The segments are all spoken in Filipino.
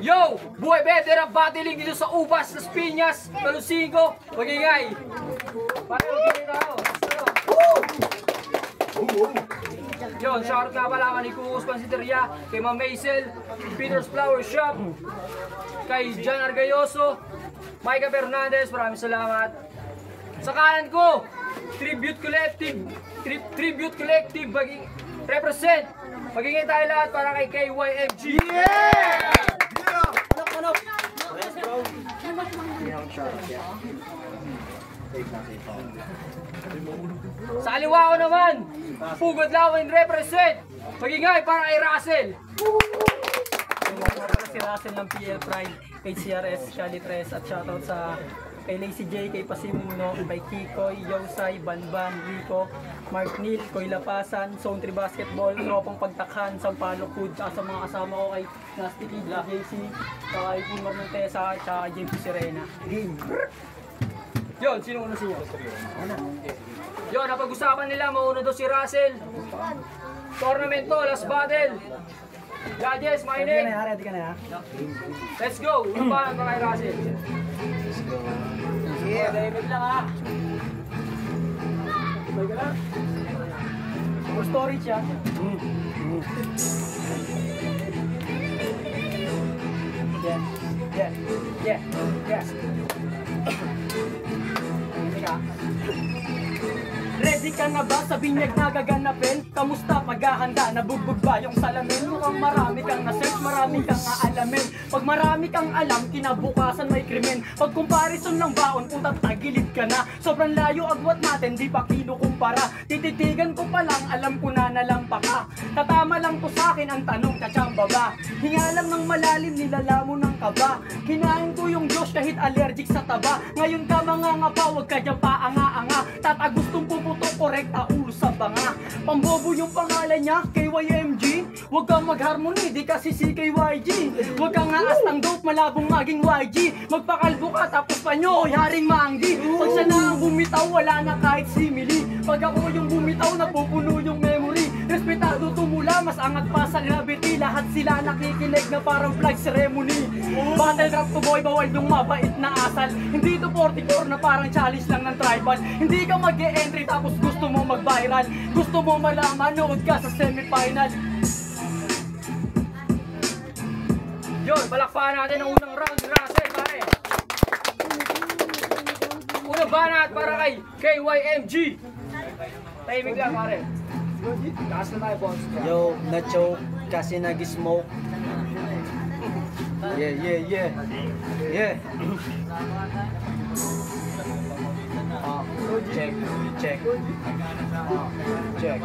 Yo! Buhay veteran battling dito sa Ubas, Las Piñas, Malusingo, magingay! Paano, magingay tayo? Yun, shoutout nga pala kay Kukus Pansiteria, kay Ma'am Maisel, Peter's Flower Shop, kay John Argayoso, Micah Fernandez, maraming salamat. Sa kanan ko, Tribute Collective, represent. Magingay tayo lahat para kay KYMG. Yeah! Ano? Sa aliwa ko naman, Pugod Lawin represent. Magingay para kay Russell. Si Russell ng PL Pride, kay CRS, Chalitres, at shoutout sa kay Lazy J, kay Pasimuno, kay Kikoy, Yosay, Banban, Rico, Mark Neal, Koy Lapasan, Zone 3 Basketball, Tropang Pagtakhan, Sampalo Food, sa mga kasama ko kay Nasty Kid, JC, kay Timor Montesa, at James Sirena. Game! Yun, sino una siya? Yun, napag-usapan nila, mauna daw si Russell. Tournament to, last battle. Judges, my name. Ready ka na, ha? Let's go! Una pa ang kay Russell. Yeah. David lang, ha? For storage, ha? Yeah. Ready ka na ba sa binyag na gaganapin? Kamusta paghahanda? Nabugbog ba yung salamin? Mukhang marami kang na-search, marami kang aalamin. Pag marami kang alam, kinabukasan may krimen. Pag comparison ng baon, puta tagilid ka na. Sobrang layo agwat natin, di pa kinukumpara. Tititigan ko pa lang, alam ko na nalampa ka. Tatama lang to sa akin ang tanong, katsamba ba? Hinga lang ng malalim, nilalamon ng kaba. Kinain ko yung Diyos kahit allergic sa taba. Ngayon ka mga ngapa, wag ka dyan paanga-anga. Tatagustong puputo, correct ulo sa banga. Pambobo yung pangalan niya, KYMG. Huwag kang mag-harmony, di kasi si KYG. Huwag kang aas ng dope, malabong maging YG. Magpakalbo ka, tapos pa nyo, yaring manggi. Pag siya na ang bumitaw, wala na kahit simili. Pag ako yung bumitaw, napupuno yung memory. Respetado tumula, mas angat pa sa gravity. Lahat sila nakikinig na parang flag ceremony. Battle rap to boy, bawal yung mabait na asal. Hindi to 44 na parang challenge lang ng tribal. Hindi ka mag-e-entry tapos gusto mo mag-viral. Gusto mo malaman, nood ka sa semifinal. Yun, palakpakan natin ang unang round, Russell, pare. Unang banat para kay KYMG. Tahimik lang, pare. Taas na tayo, boss. Yo, na-choke kasi nag-smoke. Yeah. Check. Check.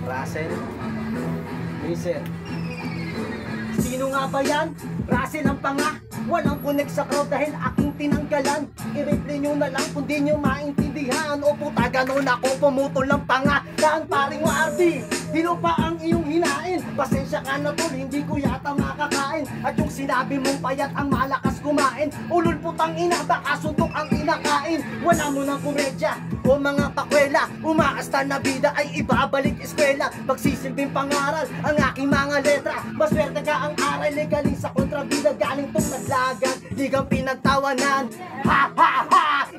Russell. Listen. Sino nga ba yan? Russell ang panga. Walang connect sa crowd dahil aking tinanggalan. I-replay nyo na lang kung di nyo maintindihan. O puta, ganun ako, pumutol lang panga. Daan paring wardi, hilo pa ang iyong hinain. Pasensya ka na tol, hindi ko yata makakain. At yung sinabi mong payat ang malakas kumain. Ulol putang ina, baka suntok ang inakain. Wala mo ng komedya o mga pakwela. Umaasta na bida ay ibabalik eskwela. Magsisilbing pangaral ang aking mga letra. Maswerte ka ang aral, galing sa kontrabida. Galing tong naglagan, di kang pinagtawanan. Ha!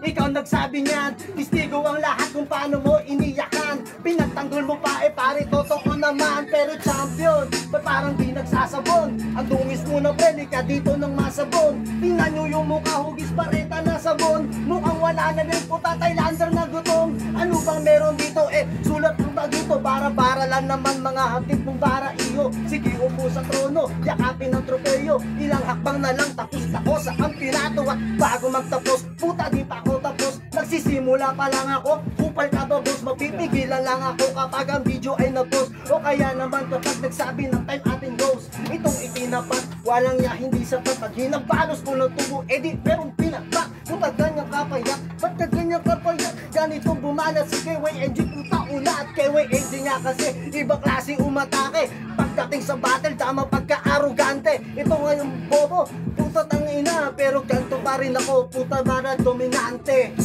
Ikaw nagsabi niyan. Tistigo ang lahat kung paano mo iniyakan. Pinagtanggol mo pa pare, totoo naman. Pero champion, ba't parang di nagsasabon? Ang dungis mo na pwede ka dito ng masabon. Tingnan nyo yung mukha, hugis pareta na sabon. Mukhang wala na din puta, Thailander na gutom. Ano bang meron dito? Sulat ang bagito. Bara-bara lang naman mga hapit mong bara iyo. Sige, upo sa trono, yakapin ang tropeyo. Ilang hakbang na lang, tapos ako sa kampinato. At bago magtapos, puta di pa ako tapos. Nagsisimula pa lang ako, kupal ka ba boss? Mapipigilan lang ako kapag ang video ay na-post. O kaya naman kapag nagsabi ng time ating goes. Itong itinapat, walang ya, hindi sapat. Pag hinabalos ko ng tubo, edi merong pinagpak. Puta ganyan kapayak, ba't ka ganyan kapayak? Ganitong bumalat si KYMG, puta ulat. KYMG nga kasi, ibang klaseng umatake. Pagdating sa battle, tama pagka-arugante. Ito ngayong bobo, puta tangina. Pero ganito pa rin ako, puta bara dominante.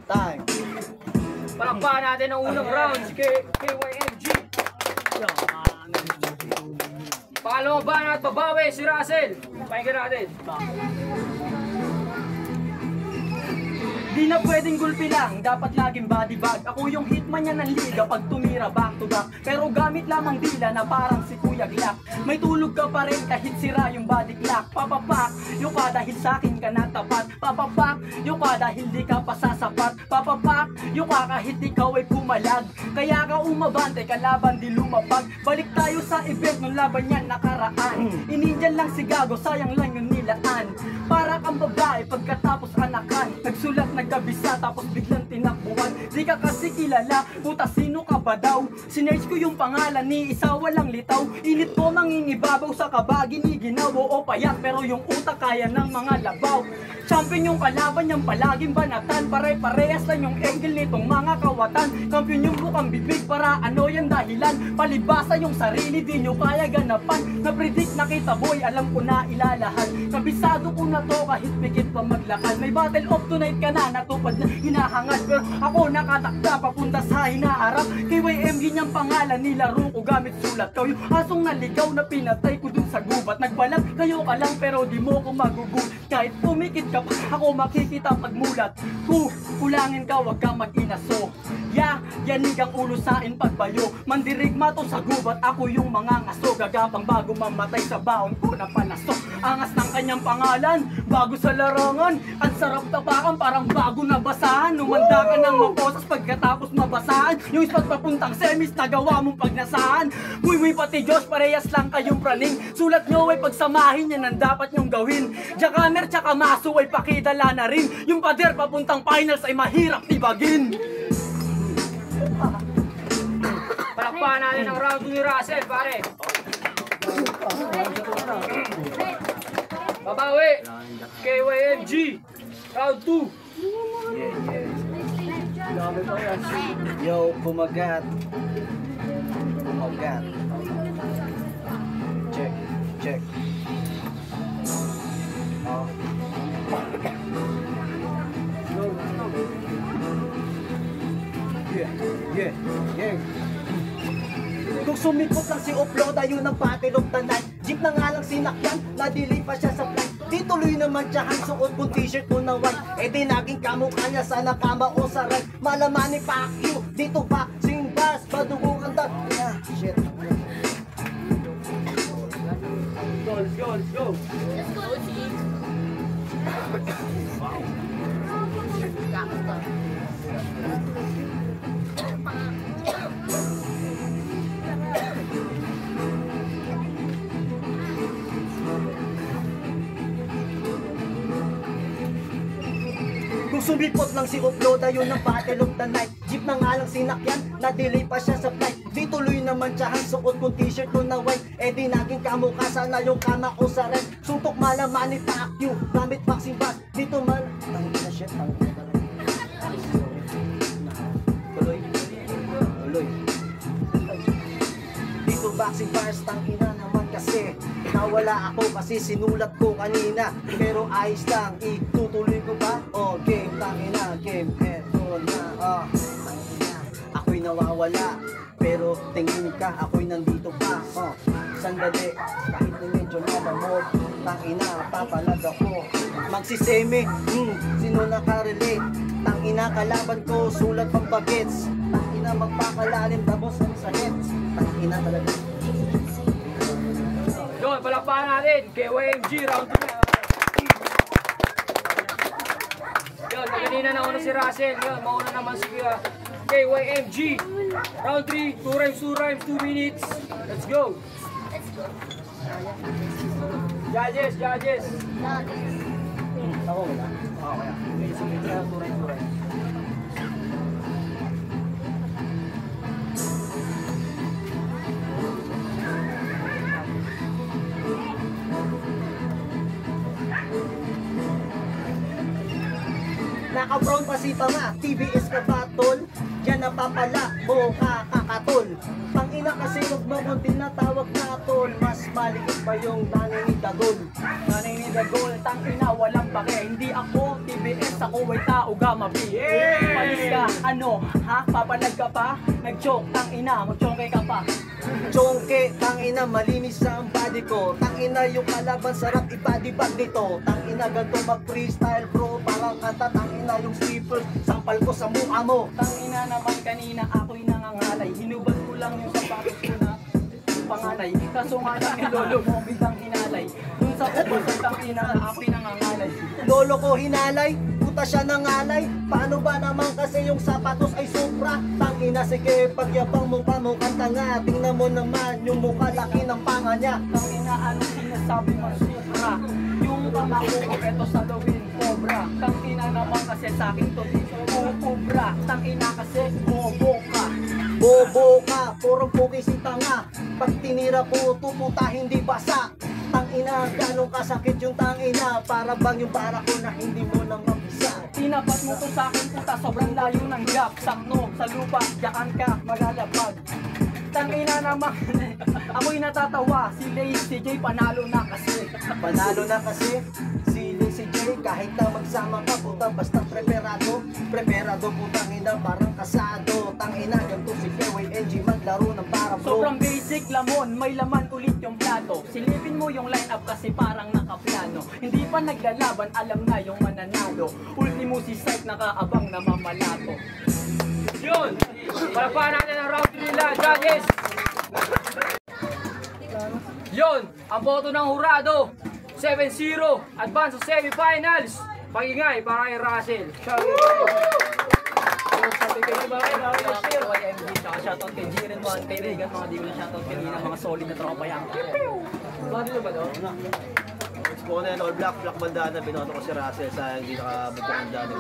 Time. Palakpakan natin ang unang round, si KYMG. Pangalawang banat, babawi si Russell. Pakinggan natin. Di na pwedeng gulpi lang, dapat laging body bag. Ako yung hitman niya ng liga pag tumira back to back. Pero gamit lamang dila na parang si Kuya Glock. May tulog ka pa rin kahit sira yung body clock. Papapak, yung ka dahil sa'kin ka natapat. Papapak, yung ka dahil di ka pa sasapat. Papapak, yung ka kahit ikaw ay pumalag. Kaya ka umabante, kalaban di lumapag. Balik tayo sa event nung laban niyan nakaraan. Inindyan lang si Gago, sayang lang yung nilaan. Para kang babae pagkatapos anakan. Nagsulat nagkabisa tapos biglang tinakbuhan. Di ka kasi kilala, puta sino ka ba daw? Sinerge ko yung pangalan ni isa walang litaw. Init ko mangingibabaw sa kaba, giniginaw o payat. Pero yung utak kaya ng mga labaw. Champion yung kalaban niyang palaging banatan. Pare-parehas lang yung angle nitong mga kawatan. Kampiyon yung bukang bibig para ano yung dahilan. Palibasa yung sarili di nyo kaya ganapan. Na-predict nakita boy, alam ko na ilalahan. Kabisado ko na to kahit pikit pa maglakad. May battle of tonight ka na, natupad na hinahangad. Pero ako nakatakda papunta sa hinaharap. KYMG niyang pangalan, nilaro ko gamit sulat. Kayo asong naligaw na pinatay ko dun sa gubat. Nagbalag kayo ka lang pero di mo ko magugulat. Kahit pumikit ka pa, ako makikita pagmulat. Kulangin ka, wag kang mag-inaso. Yanig ang ulo sain pagbayo. Mandirigma to sa gubat, ako yung mga ngaso. Gagapang bago mamatay sa baon ko na palasok. Angas ng kanyang pangalan, bago sa larangan. Ang sarap tapakan, parang bago na basahan. Umanda ka ng maposas pagkatapos mabasahan. Yung spot papuntang semis, nagawa mong pagnasahan. Huy pati Diyos, parehas lang kayong praning. Sulat nyo ay pagsamahin, yan ang dapat nyong gawin. Jakamer tsaka maso ay pakidala na rin. Yung pader papuntang finals ay mahirap tibagin. Palakpakan natin ang round 2 ni Russell, pare. Babawi. KYMG. Round 2. Yo, kumagat. Kumagat. Check, check. Oh. Yeah. Kung sumipot lang si Upload, ayun ang battle of the night. Jeep na nga lang sinakyan, na-delay pa siya sa flight. Di tuloy naman siya ang suot kung t-shirt ko na white. E di naging kamukha niya sa nakama o sa right. Malaman ni Pacquiao, dito pa singbas, badugo ang dag. Yeah, shit. Let's go. Kung sumipot lang si Upload, ayun ang battle of the night. Jeep na nga lang sinakyan, na-delay pa siya sa flight. Di tuloy naman siya ang suot kung t-shirt ko na white. E di naging kamukha sana yung kama ko sa red. Suntok malaman ni Pacquiao, gamit boxing bag. Dito man, tangin na shit, tangin na talaga. Tuloy. Dito boxing bars, tangina naman kasi. Nawala ako kasi sinulat ko kanina. Pero ayos lang, itutuloy ko ba? Oh, game, tangina, game, eto na. Tangina, ako'y nawawala. Pero tingin ka, ako'y nandito pa. Sandali, kahit na medyo nalamog. Tangina, papalag ako. Magsisemi, sino nakarelate? Tangina, kalaban ko, sulat pang bagets. Tangina, magpakalalim, tapos sa hits. Tangina talaga. Yun, palakpakan natin. KYMG, round 2 na. Yun, kanina nauna si Russell. Yun, mauna naman si KYMG. Round 3, 2 rhymes, 2 minutes. Let's go. Judges. Ako wala. Okay. Sumit na 2 rhymes. Naka-brown pa si Pama, TBS ka batol. Yan ang papala, mo kakakatol. Pangin ina kasi magmamon, tinatawag na tol. Mas maliit pa yung nanay ni Dagol. Nanay ni Dagol, tangina, walang pake. Hindi ako TBS, ako ay tao gamabi. Palis ka, ano, ha? Papalag ka pa? Nag-joke, tangina, mag-joke ka pa. Chongke, tangina, malinis sa ang body ko. Tangina yung kalaban, sarap i-body bag nito. Tangina, ganito mag-freestyle bro. Parang kanta, tangina yung strippers. Sampal ko sa mukha mo. Tangina naman kanina, ako'y nangangalay. Hinubad ko lang yung sapatos ko na panganay. Kaso nga lang yung lolo mo, biglang hinalay. Dun sa ubos ng tangina na ako'y nangangalay. Lolo ko hinalay, puta siya nangalay. Paano ba naman kasi yung sapatos ay supra? Tangina, sige, pagyabang mo pa mo kanta nga. Tingnan mo naman yung mukha laki ng panga niya. Tangina, anong sinasabi mo supra? Yung pangako ko, eto sa lawin, cobra. Tangina naman kasi sa'kin to, cobra. Tangina kasi, bobo ka. Bobo ka, purong puki si tanga. Pag tinira po, puta hindi basa. Tangina, ganong kasakit yung tangina. Para bang yung para ko na hindi mo na mabisa. Tinapat mo to sa'kin puta, sobrang layo ng gap. Sakno, sa lupa, diyan ka, magalapag. Tangina naman, ako'y natatawa. Si Lazy J panalo na kasi. Panalo na kasi si Lazy J. Kahit na magsama ka puta, basta preparado. Preparado putang ina, parang kasado. Tangina, ganito si KYNG maglaro ng para bro. Sobrang basic lamon, may laman ulit yung plato. Silipin mo yung line up kasi parang nakaplano. Hindi pa naglalaban, alam na yung mananalo. Ultimo si Syke nakaabang na mamalato. Yun! Palakpakan natin ang round 3 nila, judges! Yun! Ang boto ng hurado, 7-0, advance sa semifinals. Pag-ingay para kay Russell. Sabi kayo ba kayo na-share? Shoutout kay Jiren, kay Regan, mga di ko na shoutout kanina, mga solid na tropa yan. Bakit na ba no? Expo na yan, all black, black bandana, binoto ko si Russell, sayang hindi nakabunta ng dani ko.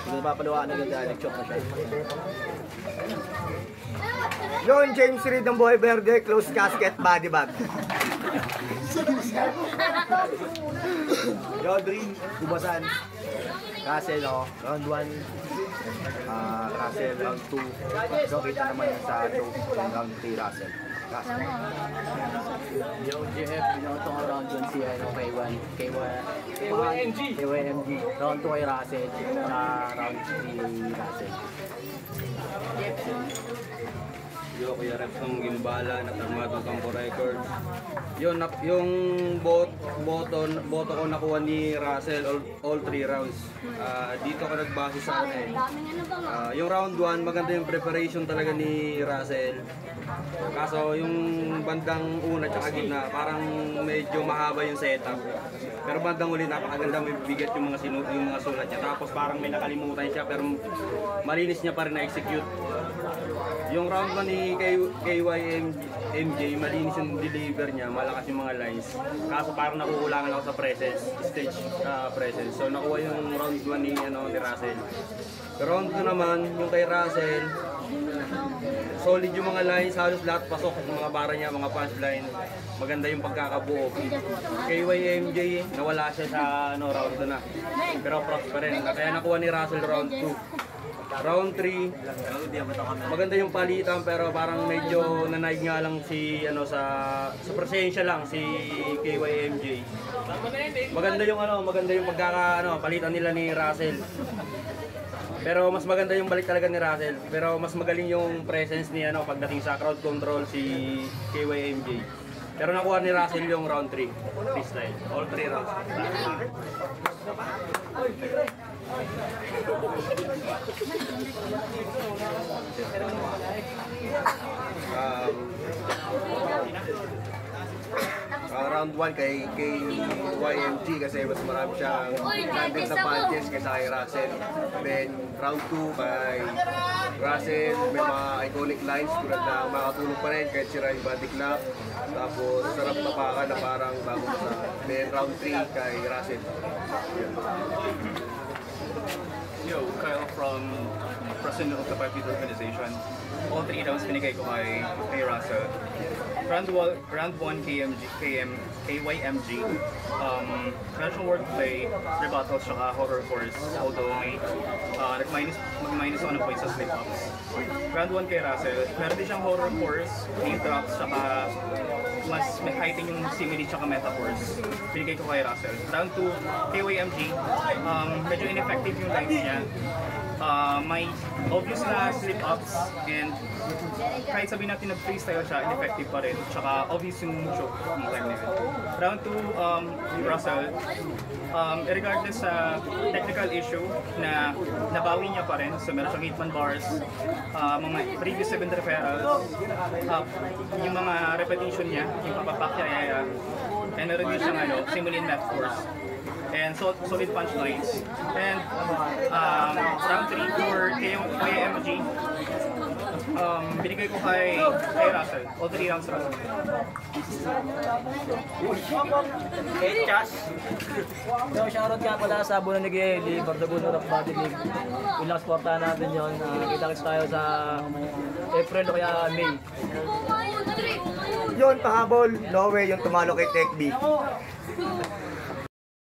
Hindi napapalawanan ng dani, chok na siya. Yun, James Reed ng Buhay Verde, close casket, body bag. Round 3, Bubasan. Russell, oh, round 1. Russell, round 2. So, kita naman yung sa round 3, Russell. Yo, GF, binoto ko round 1 si KYMG. Round 2 kay Russell, round 3 Russell. Yo, Kuya Reps ng Gimbala, Natarmado Campo Records. Yun, yung boto ko nakuha ni Russell all 3 rounds. Dito ko nagbase sa ano yung round 1, maganda yung preparation talaga ni Russell. Kaso yung bandang una at gitna, parang medyo mahaba yung setup. Pero bandang uli, napakaganda, may bigat yung mga sulat niya. Tapos parang may nakalimutan siya, pero malinis niya pa rin na-execute. Yung round 1 ni KYMJ, malinis yung deliver niya, malakas yung mga lines. Kaso parang nakukulangan ako sa stage presence. So nakuha yung round 1 ni Russell. Pero round 2 naman, yung kay Russell, solid yung mga lines, halos lahat pasok yung mga bara niya, mga punchline. Maganda yung pagkakabuo. KYMJ, nawala siya sa round 2 na. Pero props pa rin. Kaya nakuha ni Russell round 2. Round 3, maganda yung palitan pero parang medyo nanaig nga lang si sa presensya lang si KYMJ. Maganda yung palitan nila ni Russell. Pero mas maganda yung balik talaga ni Russell. Pero mas magaling yung presence ni pagdating sa crowd control si KYMJ. Pero nakuha ni Russell yung round 3 freestyle. All 3 rounds. Round 1 kay KYMG kasi mas marami siyang landing na punches kaysa kay Russell. Then round 2 kay Russell, may mga iconic lines tulad na makatulog pa rin kahit sira yung body clap. Tapos sarap tapakan na parang bago sa. Then round 3 kay Russell. Yo, Kyle from president of the 5-meter organization. All 3 rounds binigay ko kay Russell. Round 1 KYMG, traditional wordplay, rebuttals, saka horror force, although may mag-minus ako ng points sa slip-ups. Round 1 kay Russell, meron din siyang horror force, name drops, saka mas may heighten yung simile tsaka metaphors. Binigay ko kay Russell. Round 2, KYMG, medyo ineffective yung lines niya. May obvious na slip-ups and kahit sabihin natin nag-freestyle siya, ineffective pa rin. Tsaka obvious yung choke ng time na yun. Round 2, Russell, regardless sa technical issue na nabawi niya pa rin. So meron siyang 8-man bars, mga previous 7 referrals, yung mga repetition niya, yung papapak niya, and meron din siyang simile and metaphors. And solid punchlines. And round 3 for KYMG, binigay ko kay Russell. All 3 rounds Russell. So, shoutout nga pala sa Buno ni Geli, Bardaguno Rock Body League. Ilang sportahan natin yun. Kita-kits tayo sa April o kaya May. Yun, pahabol. No way yung tumalo kay Tech B.